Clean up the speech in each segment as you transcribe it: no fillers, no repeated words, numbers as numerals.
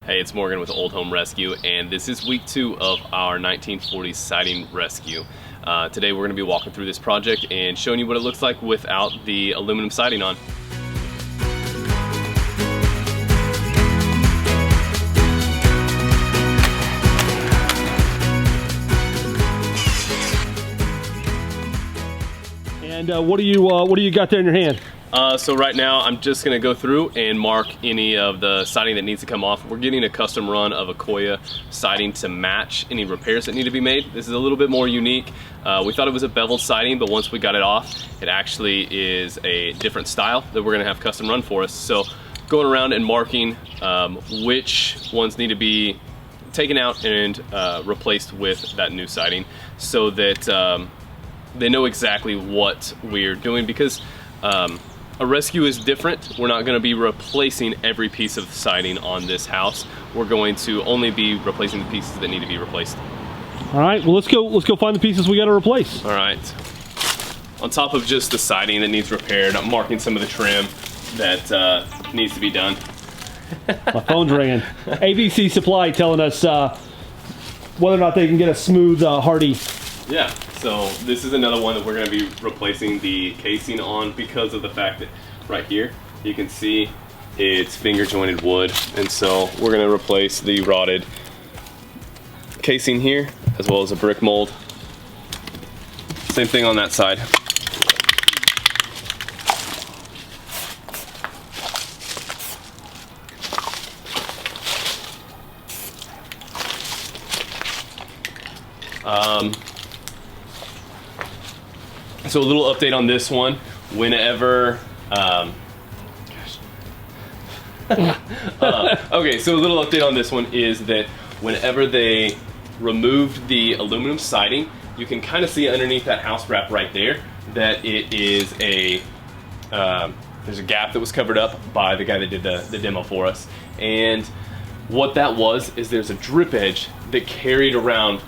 Hey, it's Morgan with Old Home Rescue, and this is week 2 of our 1940s siding rescue. Today we're going to be walking through this project and showing you what it looks like without the aluminum siding on. And what do you got there in your hand? So right now I'm just going to go through and mark any of the siding that needs to come off. We're getting a custom run of Accoya siding to match any repairs that need to be made. This is a little bit more unique. We thought it was a beveled siding, but once we got it off, it actually is a different style that we're going to have custom run for us. So going around and marking which ones need to be taken out and replaced with that new siding so that they know exactly what we're doing, because a rescue is different. We're not going to be replacing every piece of siding on this house. We're going to only be replacing the pieces that need to be replaced. All right, well let's go find the pieces we got to replace. All right. On top of just the siding that needs repaired, I'm marking some of the trim that needs to be done. My phone's ringing. ABC Supply telling us whether or not they can get a smooth, hardy. Yeah, so this is another one that we're going to be replacing the casing on, because of the fact that right here you can see it's finger jointed wood, and so we're going to replace the rotted casing here as well as a brick mold. Same thing on that side. So a little update on this one. Whenever, okay, so a little update on this one is that whenever they removed the aluminum siding, you can kind of see underneath that house wrap right there that it is a, there's a gap that was covered up by the guy that did the demo for us. And what that was is there's a drip edge that carried around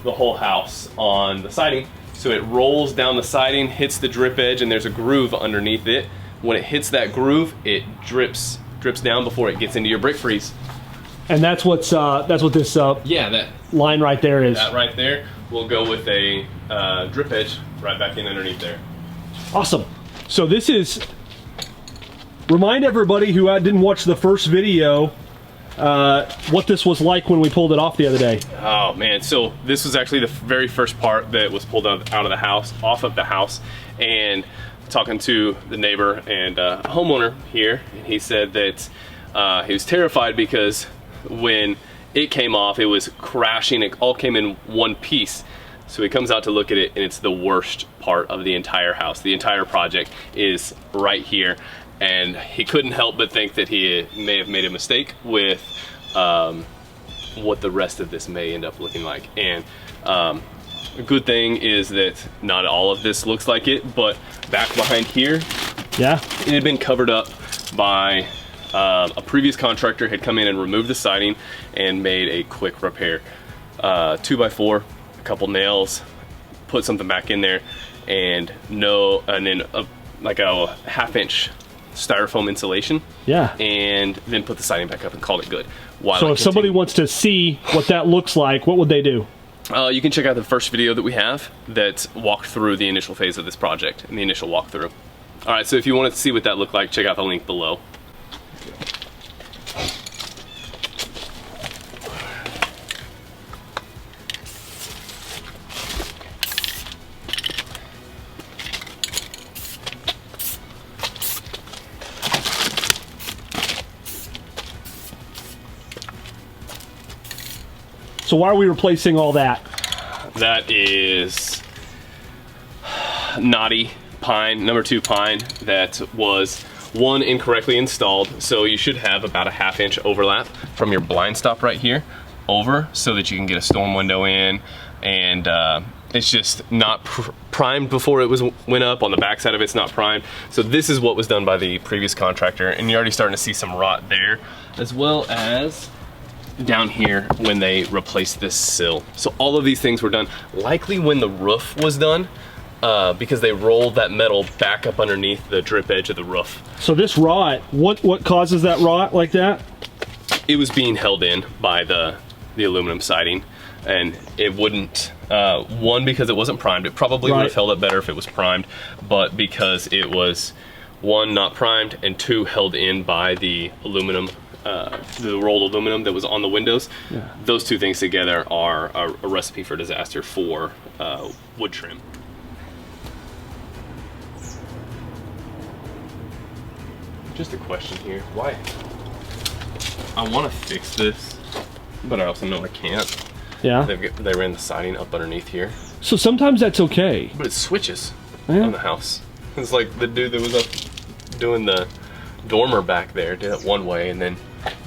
the whole house on the siding. So it rolls down the siding, hits the drip edge, and there's a groove underneath it. When it hits that groove, it drips down before it gets into your brick freeze. And that's what this yeah, that line right there is. That right there will go with a drip edge right back in underneath there. Awesome. So this is, remind everybody who didn't watch the first video what this was like when we pulled it off the other day. Oh man, so this was actually the very first part that was pulled out of the house, off of the house, and talking to the neighbor and a homeowner here, and he said that he was terrified because when it came off, it was crashing. It all came in one piece. So he comes out to look at it, and it's the worst part of the entire house. The entire project is right here. And he couldn't help but think that he may have made a mistake with what the rest of this may end up looking like. And a good thing is that not all of this looks like it, but back behind here, yeah, it had been covered up by a previous contractor had come in and removed the siding and made a quick repair. 2x4, a couple nails, put something back in there, and then like a 1/2-inch styrofoam insulation, yeah, and then put the siding back up and called it good. So if somebody wants to see what that looks like, what would they do? You can check out the first video that we have that walked through the initial phase of this project and the initial walkthrough. All right, so if you want to see what that looked like, check out the link below. So why are we replacing all that? That is knotty pine, #2 pine, that was incorrectly installed. So you should have about a 1/2-inch overlap from your blind stop right here over, so that you can get a storm window in, and it's just not primed before it went up. On the back side of it's not primed. So this is what was done by the previous contractor, and you're already starting to see some rot there, as well as down here when they replaced this sill. So all of these things were done likely when the roof was done, because they rolled that metal back up underneath the drip edge of the roof. So this rot, what causes that rot like that? it was being held in by the aluminum siding, and it wouldn't, one, because it wasn't primed. It probably would have held up better if it was primed, but because it was, one, not primed, and two, held in by the aluminum, the rolled aluminum that was on the windows, those two things together are a recipe for disaster for wood trim. Just a question here, why? I want to fix this, but I also know I can't. Yeah. They ran the siding up underneath here. So sometimes that's okay. But it switches on the house. It's like the dude that was up doing the dormer back there did it one way, and then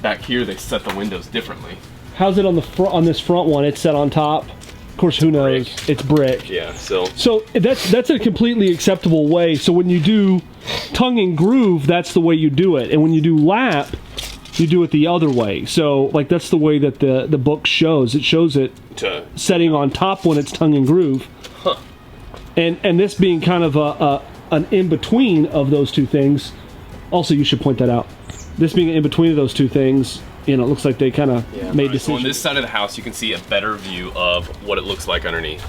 back here they set the windows differently. How's it on the front? On this front one, it's set on top. Of course, who knows? Brick. It's brick. Yeah. So that's a completely acceptable way. So when you do tongue and groove, that's the way you do it. And when you do lap, you do it the other way. So like that's the way that the book shows. It shows it setting on top when it's tongue and groove. Huh. And this being kind of an in between of those two things. Also, you should point that out. This being in between of those two things, you know, it looks like they kind of made decisions. So on this side of the house, you can see a better view of what it looks like underneath.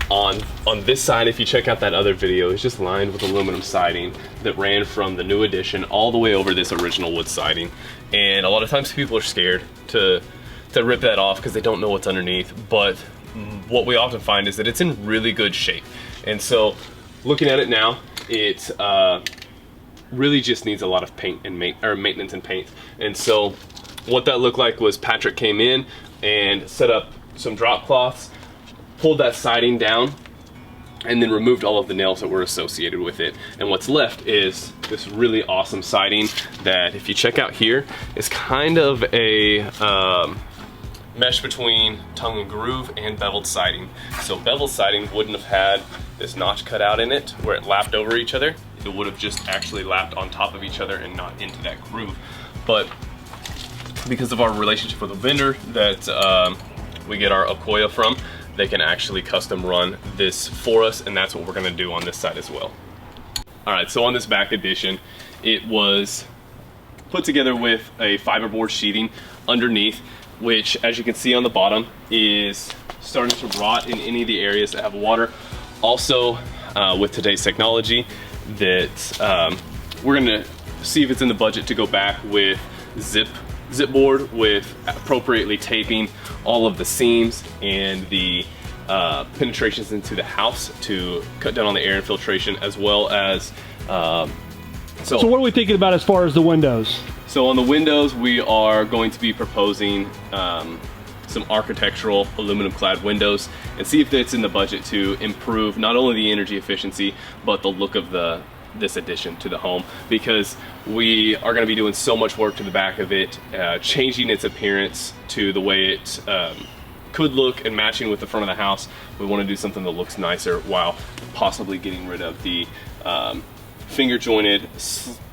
On this side, if you check out that other video, it's just lined with aluminum siding that ran from the new addition all the way over this original wood siding. And a lot of times people are scared to rip that off because they don't know what's underneath. But what we often find is that it's in really good shape. And so looking at it now, it really just needs a lot of paint and maintenance and paint. And so what that looked like was Patrick came in and set up some drop cloths, pulled that siding down, and then removed all of the nails that were associated with it. And what's left is this really awesome siding that, if you check out here, is kind of a mesh between tongue and groove and beveled siding. So beveled siding wouldn't have had this notch cut out in it where it lapped over each other. It would have just actually lapped on top of each other and not into that groove. But because of our relationship with a vendor that we get our Accoya from, they can actually custom run this for us, and that's what we're gonna do on this side as well. All right, so on this back addition, it was put together with a fiberboard sheething underneath, which, as you can see on the bottom, is starting to rot in any of the areas that have water. Also, with today's technology, that we're gonna see if it's in the budget to go back with zip board with appropriately taping all of the seams and the penetrations into the house to cut down on the air infiltration, as well as so what are we thinking about as far as the windows? So on the windows, we are going to be proposing some architectural aluminum clad windows and see if it's in the budget to improve not only the energy efficiency but the look of this addition to the home, because we are going to be doing so much work to the back of it, changing its appearance to the way it could look and matching with the front of the house. We want to do something that looks nicer while possibly getting rid of the finger jointed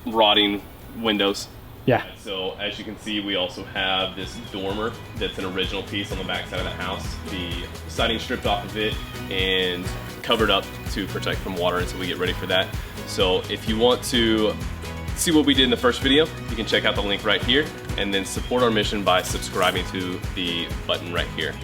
rotting windows. Yeah. So as you can see, we also have this dormer that's an original piece on the back side of the house. The siding stripped off of it and covered up to protect from water until we get ready for that. So if you want to see what we did in the first video, you can check out the link right here, and then support our mission by subscribing to the button right here.